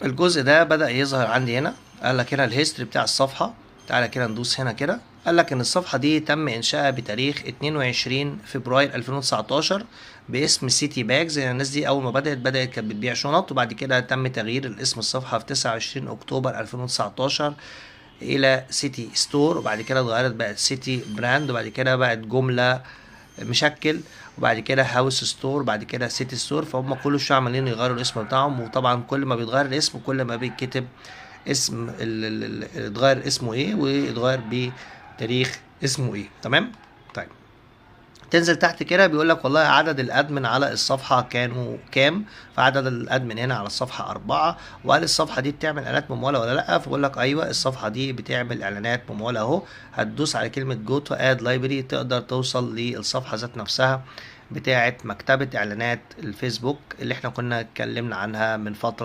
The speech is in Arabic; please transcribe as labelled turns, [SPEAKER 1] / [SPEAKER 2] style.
[SPEAKER 1] الجزء ده بدأ يظهر عندي هنا. قال لك هنا الهيستوري بتاع الصفحة. تعالى كده ندوس هنا كده. قال لك ان الصفحة دي تم انشائها بتاريخ 22 فبراير 2019 باسم سيتي باجز. يعني الناس دي اول ما بدأت كانت بتبيع شنط، وبعد كده تم تغيير الاسم الصفحة في 29 اكتوبر 2019 الى سيتي ستور، وبعد كده اتغيرت بقت سيتي براند، وبعد كده بقت جملة مشكل، وبعد كده هاوس ستور، بعد كده سيتي ستور. فهم كل شويه عمالين يغيروا الاسم بتاعهم، وطبعا كل ما بيتغير الاسم كل ما بيتكتب اسم اتغير اسمه ايه، واتغير بتاريخ اسمه ايه. تمام. طيب تنزل تحت كده بيقول لك والله عدد الادمن على الصفحه كانوا كام. فعدد الادمن هنا على الصفحه 4. وهل الصفحه دي بتعمل اعلانات مموله ولا لا؟ فبقول لك ايوه الصفحه دي بتعمل اعلانات مموله اهو. هتدوس على كلمه جو تو اد لايبرري تقدر توصل للصفحه ذات نفسها بتاعه مكتبه اعلانات الفيسبوك اللي احنا كنا اتكلمنا عنها من فتره.